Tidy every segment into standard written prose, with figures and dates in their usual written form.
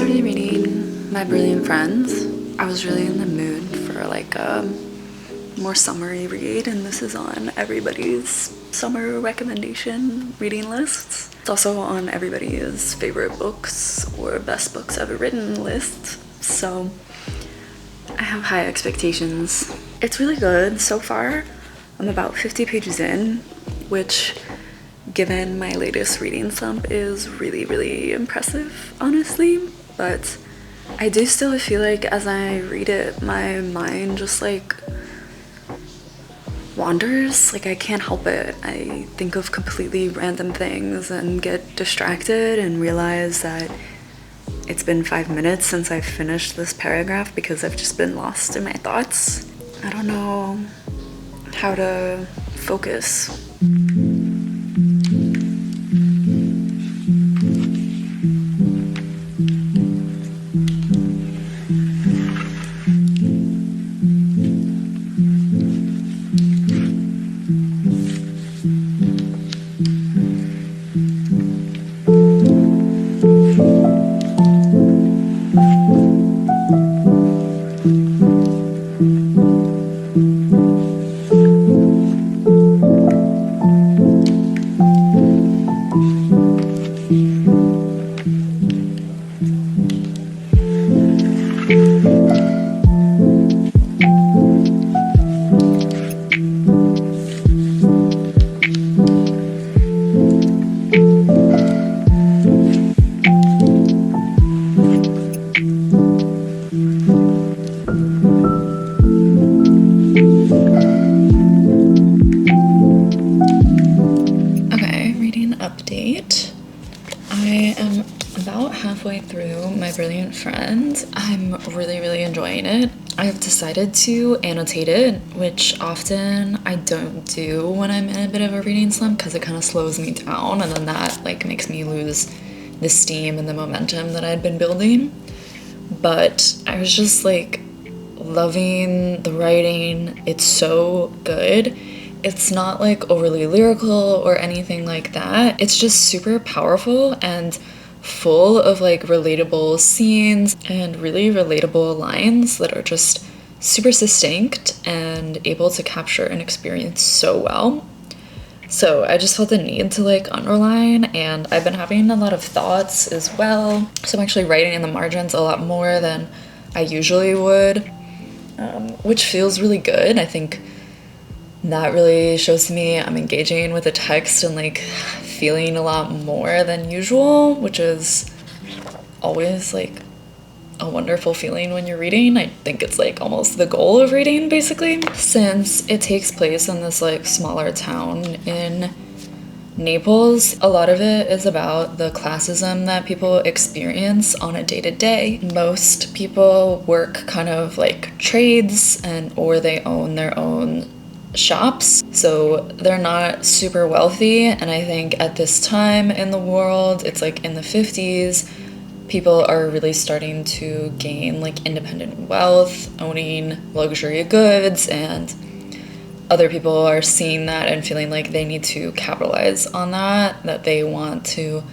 started reading My Brilliant Friends. I was really in the mood for like a more summery read, and this is on everybody's summer recommendation reading lists. It's also on everybody's favorite books or best books ever written list, so I have high expectations. It's really good so far. I'm about 50 pages in, which, given my latest reading slump, is really impressive, honestly. But I do still feel like as I read it, my mind just like wanders. Like, I can't help it. I think of completely random things and get distracted and realize that it's been 5 minutes since I've finished this paragraph because I've just been lost in my thoughts. I don't know how to focus. Halfway through My Brilliant Friend. I'm really enjoying it. I've decided to annotate it, which often I don't do when I'm in a bit of a reading slump because it kind of slows me down, and then that like makes me lose the steam and the momentum that I'd been building. But I was just like loving the writing. It's so good. It's not like overly lyrical or anything like that. It's just super powerful and full of like relatable scenes and really relatable lines that are just super succinct and able to capture an experience so well. So I just felt the need to like underline, and I've been having a lot of thoughts as well. So I'm actually writing in the margins a lot more than I usually would, which feels really good. I think that really shows to me I'm engaging with the text and like feeling a lot more than usual, which is always like a wonderful feeling when you're reading. I think it's like almost the goal of reading, basically. Since it takes place in this like smaller town in Naples, a lot of it is about the classism that people experience on a day-to-day. Most people work kind of like trades or they own their own shops, so they're not super wealthy. And I think at this time in the world, it's like in the 50s, people are really starting to gain like independent wealth, owning luxury goods, and other people are seeing that and feeling like they need to capitalize on that they want to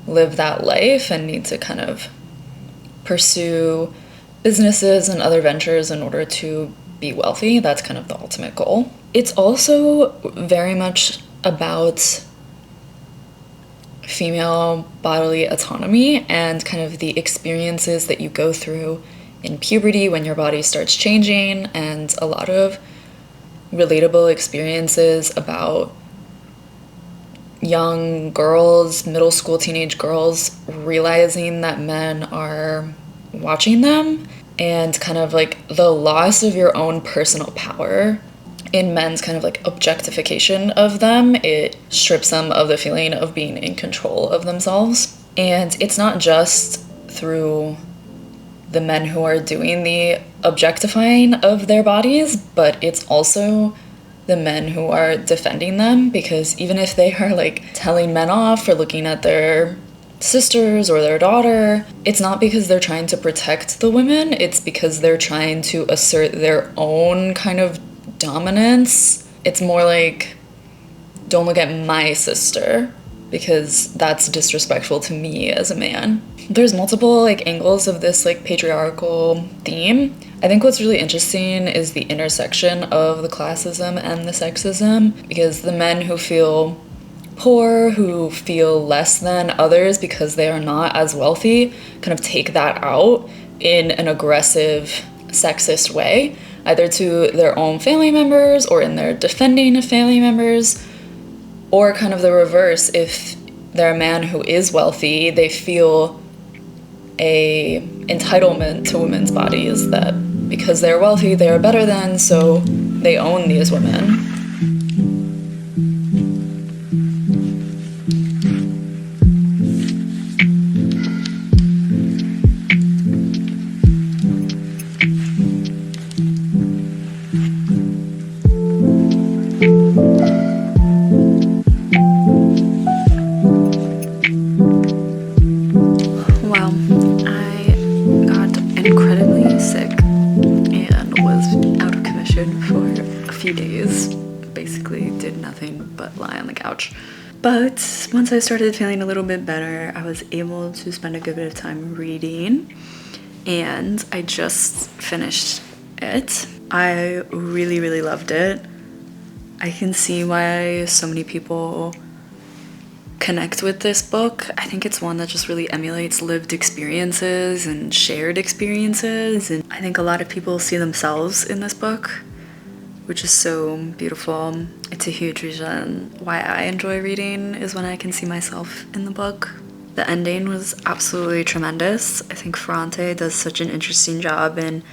live that life and need to kind of pursue businesses and other ventures in order to be wealthy. That's kind of the ultimate goal. It's also very much about female bodily autonomy and kind of the experiences that you go through in puberty when your body starts changing, and a lot of relatable experiences about young girls, middle school, teenage girls, realizing that men are watching them, and kind of like the loss of your own personal power in men's kind of like objectification of them. It strips them of the feeling of being in control of themselves. And it's not just through the men who are doing the objectifying of their bodies, but it's also the men who are defending them, because even if they are like telling men off for looking at their sisters or their daughter, it's not because they're trying to protect the women, it's because they're trying to assert their own kind of dominance. It's more like, don't look at my sister, because that's disrespectful to me as a man. There's multiple like angles of this like patriarchal theme. I think what's really interesting is the intersection of the classism and the sexism, because the men who feel poor, who feel less than others because they are not as wealthy, kind of take that out in an aggressive, sexist way, either to their own family members or in their defending of family members, or kind of the reverse. If they're a man who is wealthy, they feel a entitlement to women's bodies, that because they're wealthy, they are better than, so they own these women. But once I started feeling a little bit better, I was able to spend a good bit of time reading, and I just finished it. I really, really loved it. I can see why so many people connect with this book. I think it's one that just really emulates lived experiences and shared experiences, and I think a lot of people see themselves in this book, which is so beautiful. It's a huge reason why I enjoy reading, is when I can see myself in the book. The ending was absolutely tremendous. I think Ferrante does such an interesting job in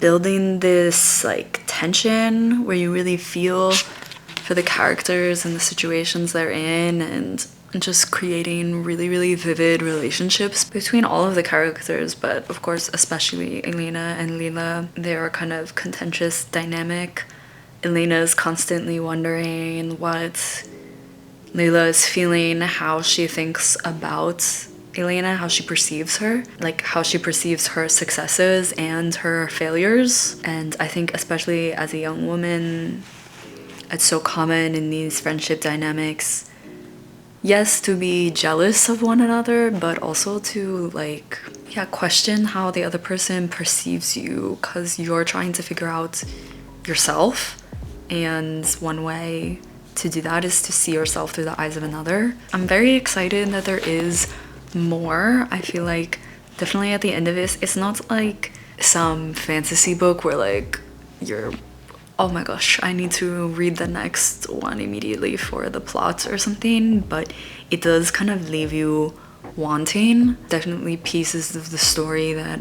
building this like tension where you really feel for the characters and the situations they're in, and just creating really, really vivid relationships between all of the characters, but of course especially Elena and Lila. They're kind of contentious dynamic. Elena's constantly wondering what Lila is feeling, how she thinks about Elena, how she perceives her, like how she perceives her successes and her failures. And I think especially as a young woman, it's so common in these friendship dynamics, yes, to be jealous of one another, but also to like, yeah, question how the other person perceives you, because you're trying to figure out yourself. And one way to do that is to see yourself through the eyes of another. I'm very excited that there is more. I feel like definitely at the end of this, it's not like some fantasy book where like you're, oh my gosh, I need to read the next one immediately for the plot or something, but it does kind of leave you wanting. Definitely pieces of the story that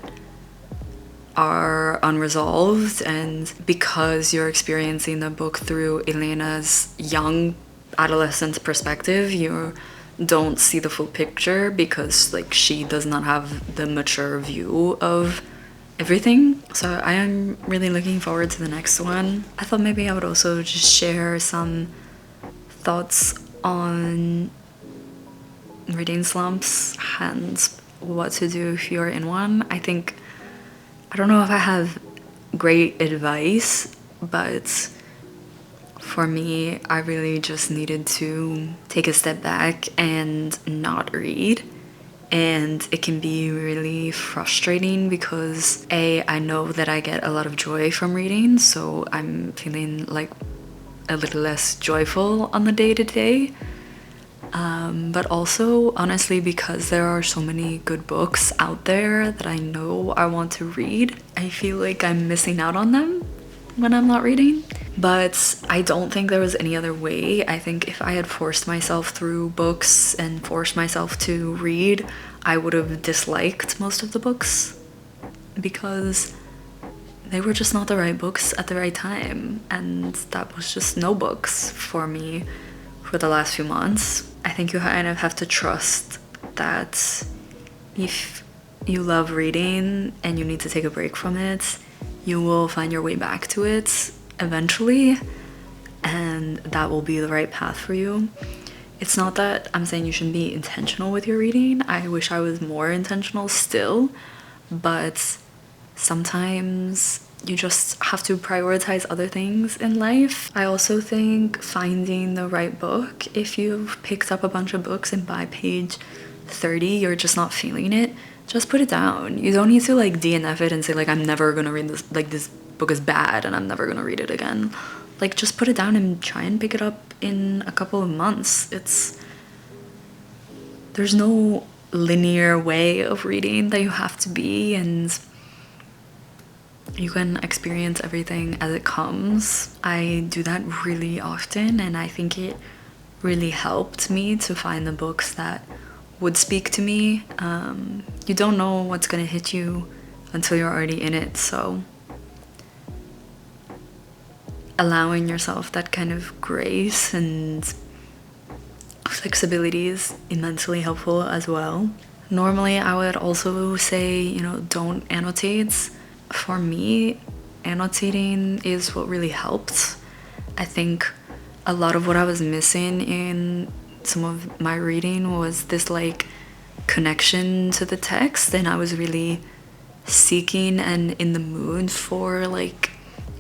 are unresolved, and because you're experiencing the book through Elena's young adolescent perspective, you don't see the full picture because like she does not have the mature view of everything. So I am really looking forward to the next one. I thought maybe I would also just share some thoughts on reading slumps and what to do if you're in one. I don't know if I have great advice, but for me, I really just needed to take a step back and not read. And it can be really frustrating because I know that I get a lot of joy from reading, so I'm feeling like a little less joyful on the day-to-day. But also, honestly, because there are so many good books out there that I know I want to read, I feel like I'm missing out on them when I'm not reading. But I don't think there was any other way. I think if I had forced myself through books and forced myself to read, I would have disliked most of the books because they were just not the right books at the right time, and that was just no books for me for the last few months. I think you kind of have to trust that if you love reading and you need to take a break from it, you will find your way back to it eventually, and that will be the right path for you. It's not that I'm saying you shouldn't be intentional with your reading. I wish I was more intentional still, but sometimes you just have to prioritize other things in life. I also think finding the right book, if you've picked up a bunch of books and by page 30 you're just not feeling it, just put it down. You don't need to like DNF it and say like, I'm never gonna read this, like this book is bad and I'm never gonna read it again. Like, just put it down and try and pick it up in a couple of months. There's no linear way of reading that you have to be, and you can experience everything as it comes. I do that really often, and I think it really helped me to find the books that would speak to me. You don't know what's gonna hit you until you're already in it, so allowing yourself that kind of grace and flexibility is immensely helpful as well. Normally I would also say, you know, don't annotate. For me, annotating is what really helped. I think a lot of what I was missing in some of my reading was this like connection to the text, and I was really seeking and in the mood for like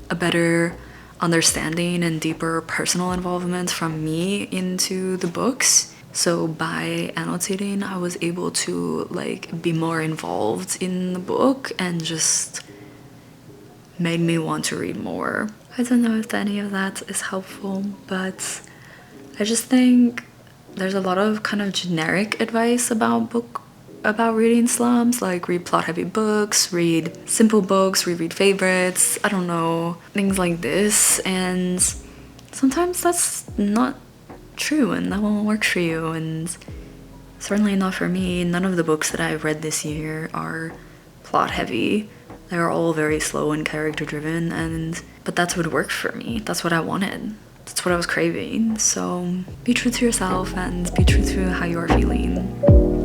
a better understanding and deeper personal involvement from me into the books. So by annotating, I was able to like be more involved in the book, and just made me want to read more. I don't know if any of that is helpful, but I just think there's a lot of kind of generic advice about reading slumps, like read plot heavy books, read simple books, reread favorites, I don't know, things like this, and sometimes that's not true and that won't work for you, and certainly not for me. None of the books that I've read this year are plot heavy. They're all very slow and character driven, but that's what worked for me. That's what I wanted. That's what I was craving. So be true to yourself and be true to how you are feeling.